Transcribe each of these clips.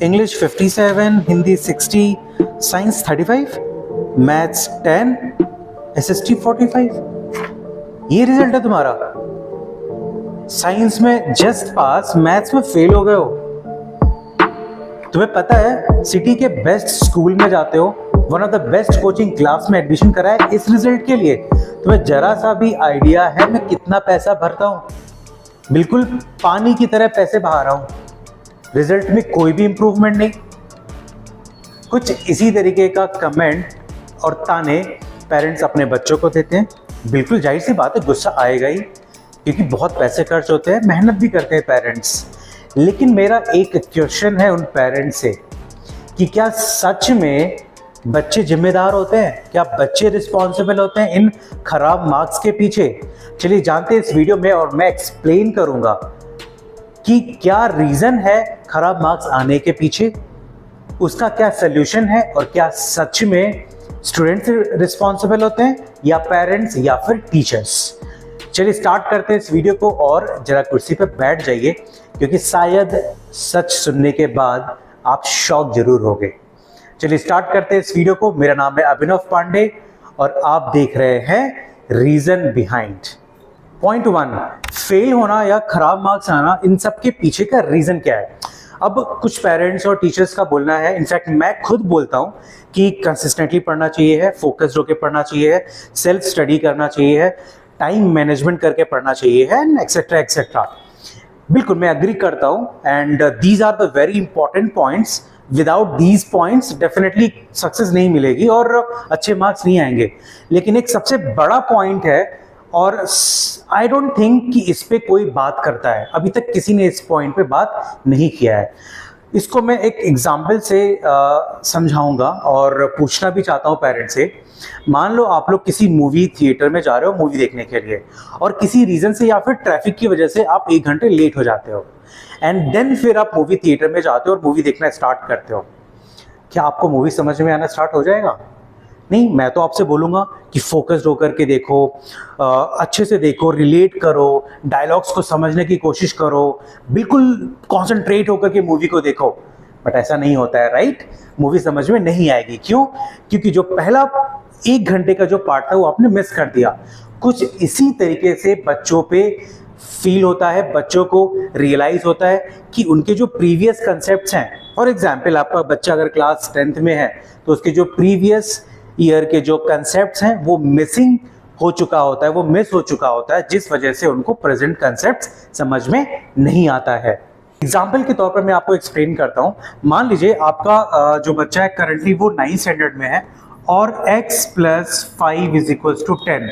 English 57, Hindi 60, science 35, maths 10, SST 45। ये result है तुम्हारा। साइंस में जस्ट पास, मैथ्स में फेल हो गए हो। तुम्हें पता है सिटी के बेस्ट स्कूल में जाते हो, one of the best coaching class में एडमिशन करा है इस रिजल्ट के लिए। तुम्हें जरा सा भी आइडिया है मैं कितना पैसा भरता हूं? बिल्कुल पानी की तरह पैसे बहा रहा हूं, रिजल्ट में कोई भी इंप्रूवमेंट नहीं। कुछ इसी तरीके का कमेंट और ताने पेरेंट्स अपने बच्चों को देते हैं। बिल्कुल जाहिर सी बात है, गुस्सा आएगा ही, क्योंकि बहुत पैसे खर्च होते हैं, मेहनत भी करते हैं पेरेंट्स। लेकिन मेरा एक क्वेश्चन है उन पेरेंट्स से कि क्या सच में बच्चे जिम्मेदार होते हैं? क्या बच्चे रिस्पॉन्सिबल होते हैं इन खराब मार्क्स के पीछे? चलिए जानते हैं इस वीडियो में, और मैं एक्सप्लेन करूंगा कि क्या रीजन है खराब मार्क्स आने के पीछे, उसका क्या सोल्यूशन है, और क्या सच में स्टूडेंट्स रिस्पॉन्सिबल होते हैं या पेरेंट्स या फिर टीचर्स। चलिए स्टार्ट करते हैं इस वीडियो को, और जरा कुर्सी पे बैठ जाइए, क्योंकि शायद सच सुनने के बाद आप शॉक जरूर होंगे। चलिए स्टार्ट करते हैं इस वीडियो को। मेरा नाम है अभिनव पांडे और आप देख रहे हैं रीजन बिहाइंड। पॉइंट 1, फेल होना या खराब मार्क्स आना, इन सब के पीछे का रीजन क्या है? अब कुछ पेरेंट्स और टीचर्स का बोलना है, इनफैक्ट मैं खुद बोलता हूं कि कंसिस्टेंटली पढ़ना चाहिए है, फोकस्ड होकर पढ़ना चाहिए है, सेल्फ स्टडी करना चाहिए है, टाइम मैनेजमेंट करके पढ़ना चाहिए है, एक्सेट्रा एक्सेट्रा। बिल्कुल मैं अग्री करता हूं, and these are the very important points. Without these points definitely success नहीं मिलेगी और अच्छे मार्क्स नहीं आएंगे। लेकिन एक सबसे बड़ा पॉइंट है, और आई डोंट थिंक कि इस पे कोई बात करता है। अभी तक किसी ने इस पॉइंट पे बात नहीं किया है। इसको मैं एक एग्जाम्पल से समझाऊंगा और पूछना भी चाहता हूँ पेरेंट्स से। मान लो आप लोग किसी मूवी थिएटर में जा रहे हो मूवी देखने के लिए, और किसी रीजन से या फिर ट्रैफिक की वजह से आप 1 घंटे लेट हो जाते हो, एंड देन फिर आप मूवी थिएटर में जाते हो और मूवी देखना स्टार्ट करते हो। क्या आपको मूवी समझ में आना स्टार्ट हो जाएगा? नहीं, मैं तो आपसे बोलूंगा कि फोकस्ड होकर के देखो, अच्छे से देखो, रिलेट करो, डायलॉग्स को समझने की कोशिश करो, बिल्कुल कॉन्सेंट्रेट होकर के मूवी को देखो। बट ऐसा नहीं होता है, राइट? मूवी समझ में नहीं आएगी। क्यों? क्योंकि जो पहला 1 घंटे का जो पार्ट था वो आपने मिस कर दिया। कुछ इसी तरीके से बच्चों पे फील होता है, बच्चों को रियलाइज होता है कि उनके जो प्रीवियस कंसेप्ट्स हैं, फॉर एग्जाम्पल आपका बच्चा अगर क्लास 10th में है तो उसके जो प्रीवियस ईयर के जो कंसेप्ट्स हैं वो मिसिंग हो चुका होता है, वो मिस हो चुका होता है, जिस वजह से उनको प्रेजेंट कंसेप्ट्स समझ में नहीं आता है। एग्जाम्पल के तौर पर मैं आपको एक्सप्लेन करता हूँ। मान लीजिए आपका जो बच्चा है करंटली वो 9th स्टैंडर्ड में है, और x + 5 = 10,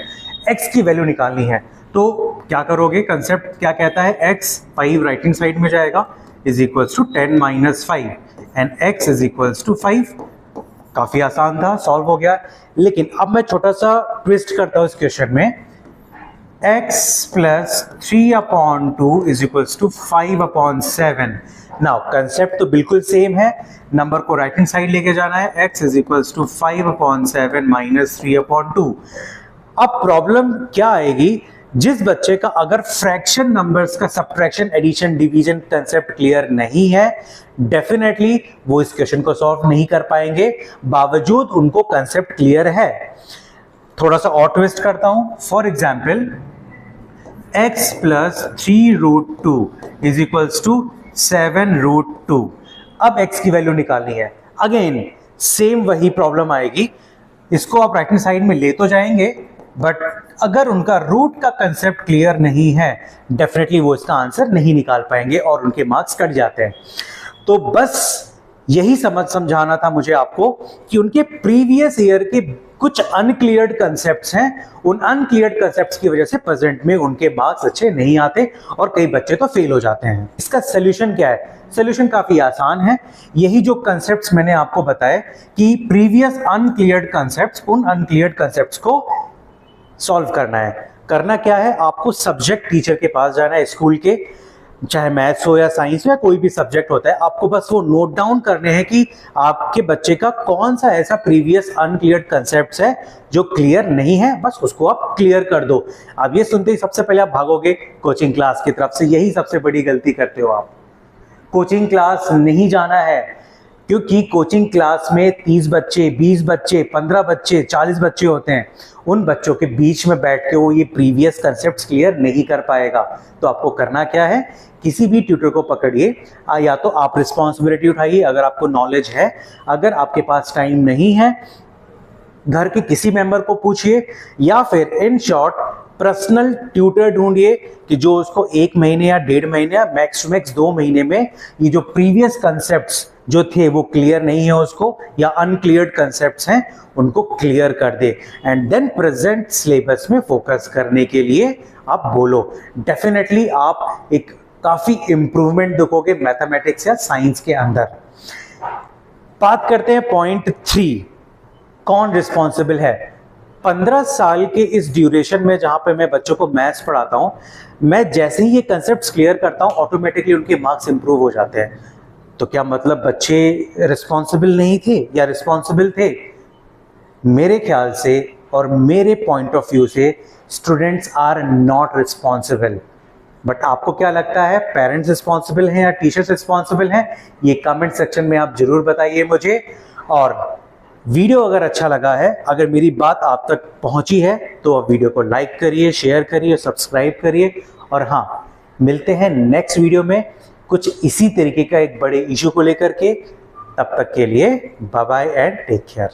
x की वैल्यू निकालनी है। तो क्या करोगे? कंसेप्ट क्या कहता है? x 5 राइट हैंड साइड में जाएगा, = 10 - 5, एंड x = 5। काफी आसान था, सॉल्व हो गया। लेकिन अब मैं छोटा सा ट्विस्ट करता हूं इस क्वेश्चन में। x + 3/2 = 5/7। नाउ कंसेप्ट तो बिल्कुल सेम है, नंबर को राइट हैंड साइड लेके जाना है। x = 5/7 - 3/2। अब प्रॉब्लम क्या आएगी? जिस बच्चे का अगर फ्रैक्शन नंबर्स का subtraction, addition, division concept clear नहीं है, डेफिनेटली वो इस क्वेश्चन को सॉल्व नहीं कर पाएंगे, बावजूद उनको कंसेप्ट क्लियर है। थोड़ा सा और ट्विस्ट करता हूं। For example x + 3√2 = 7√2। अब x की वैल्यू निकालनी है। अगेन सेम वही प्रॉब्लम आएगी। इसको आप राइट हैंड साइड में ले तो जाएंगे, बट अगर उनका रूट का कंसेप्ट क्लियर नहीं है, डेफिनेटली वो इसका आंसर नहीं निकाल पाएंगे और उनके मार्क्स कट जाते हैं। तो बस यही समझाना था मुझे आपको कि उनके प्रीवियस ईयर के कुछ अनक्लियर्ड कंसेप्ट्स हैं, उन अनक्लियर्ड कंसेप्ट्स की वजह से प्रेजेंट में उनके मार्क्स अच्छे नहीं आते और कई बच्चे तो फेल हो जाते हैं। इसका सोल्यूशन क्या है? सोल्यूशन काफी आसान है। यही जो कंसेप्ट्स मैंने आपको बताए कि प्रीवियस अनक्लियर्ड कंसेप्ट्स, उन अनक्लियर्ड कंसेप्ट्स को सॉल्व करना है। करना क्या है? आपको सब्जेक्ट टीचर के पास जाना है, स्कूल के, चाहे मैथ्स हो या साइंस हो या कोई भी सब्जेक्ट होता है। आपको बस वो नोट डाउन करने हैं कि आपके बच्चे का कौन सा ऐसा प्रीवियस अनक्लियर्ड कंसेप्ट्स है जो क्लियर नहीं है, बस उसको आप क्लियर कर दो। अब ये सुनते ही सबसे पहले आप भागोगे कोचिंग क्लास की तरफ से। यही सबसे बड़ी गलती करते हो आप। कोचिंग क्लास नहीं जाना है, क्योंकि कोचिंग क्लास में 30 बच्चे, 20 बच्चे, 15 बच्चे, 40 बच्चे होते हैं। उन बच्चों के बीच में बैठ के वो ये प्रीवियस कंसेप्ट्स क्लियर नहीं कर पाएगा। तो आपको करना क्या है, किसी भी ट्यूटर को पकड़िए, या तो आप रिस्पॉन्सिबिलिटी उठाइए अगर आपको नॉलेज है, अगर आपके पास टाइम नहीं है घर के किसी मेंबर को पूछिए, या फिर इन शॉर्ट पर्सनल ट्यूटर ढूंढिए कि जो उसको 1 महीने या 1.5 महीने या मैक्स टू मैक्स 2 महीने में ये जो प्रीवियस कंसेप्ट्स जो थे वो क्लियर नहीं है उसको, या अनक्लियर्ड कंसेप्ट्स हैं उनको क्लियर कर दे, एंड देन प्रेजेंट सिलेबस में फोकस करने के लिए आप बोलो। डेफिनेटली आप एक काफी इंप्रूवमेंट देखोगे मैथमेटिक्स या साइंस के अंदर। बात करते हैं पॉइंट 3, कौन रिस्पॉन्सिबल है। 15 साल के इस ड्यूरेशन में जहां पे मैं बच्चों को मैथ्स पढ़ाता हूं, मैं जैसे ही ये कंसेप्ट्स क्लियर करता हूं ऑटोमेटिकली उनके मार्क्स इंप्रूव हो जाते हैं। तो क्या मतलब बच्चे रिस्पॉन्सिबल नहीं थे या रिस्पॉन्सिबल थे? मेरे ख्याल से और मेरे पॉइंट ऑफ व्यू से students are not responsible. But आपको क्या लगता है, पेरेंट्स रिस्पॉन्सिबल हैं या टीचर्स रिस्पॉन्सिबल हैं? ये कमेंट सेक्शन में आप जरूर बताइए मुझे। और वीडियो अगर अच्छा लगा है, अगर मेरी बात आप तक पहुंची है तो आप वीडियो को लाइक करिए, शेयर करिए, सब्सक्राइब करिए। और हाँ, मिलते हैं नेक्स्ट वीडियो में कुछ इसी तरीके का एक बड़े इशू को लेकर के। तब तक के लिए bye bye and take care.